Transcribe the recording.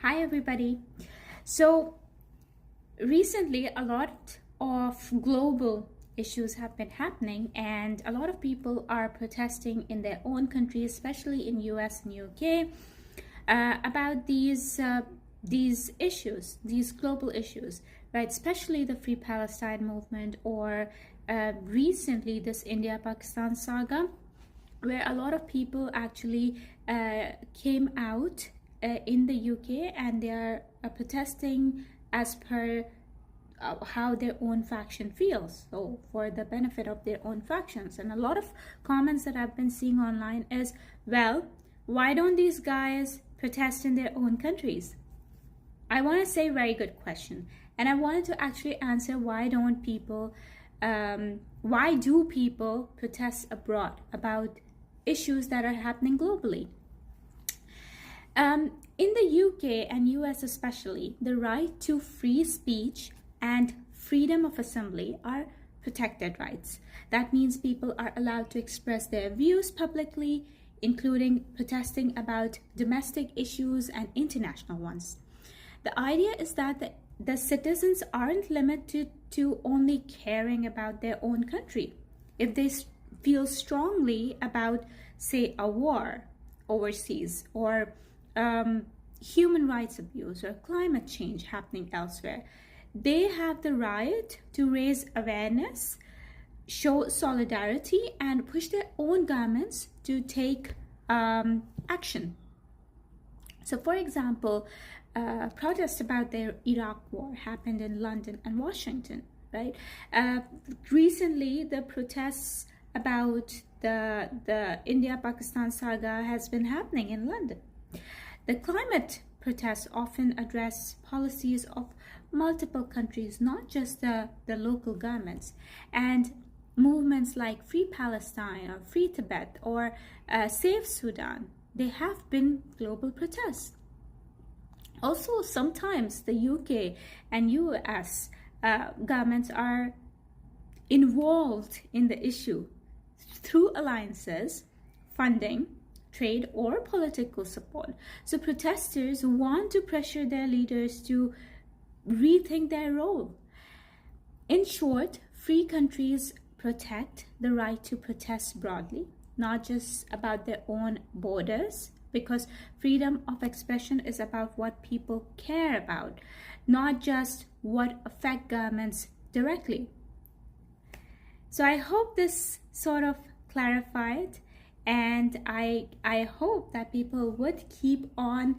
Hi, everybody. So, recently, a lot of global issues have been happening, and a lot of people are protesting in their own countries, especially in US and UK, about these issues, these global issues, right? Especially the Free Palestine movement, or recently this India-Pakistan saga, where a lot of people actually came out in the UK, and they are protesting as per how their own faction feels, so for the benefit of their own factions. And a lot of comments that I've been seeing online is, well, why don't these guys protest in their own countries? I want to say very good question, and I wanted to actually answer why do people protest abroad about issues that are happening globally? In the UK and US especially, the right to free speech and freedom of assembly are protected rights. That means people are allowed to express their views publicly, including protesting about domestic issues and international ones. The idea is that the citizens aren't limited to only caring about their own country. If they feel strongly about, say, a war overseas, or human rights abuse, or climate change happening elsewhere, they have the right to raise awareness, show solidarity, and push their own governments to take action. So, for example, protests about the Iraq war happened in London and Washington, right? Recently, the protests about the India-Pakistan saga has been happening in London. The climate protests often address policies of multiple countries, not just the local governments. And movements like Free Palestine, or Free Tibet, or Save Sudan, they have been global protests. Also, sometimes the UK and US governments are involved in the issue through alliances, funding, trade, or political support. So protesters want to pressure their leaders to rethink their role. In short, free countries protect the right to protest broadly, not just about their own borders, because freedom of expression is about what people care about, not just what affect governments directly. So I hope this sort of clarified, and I hope that people would keep on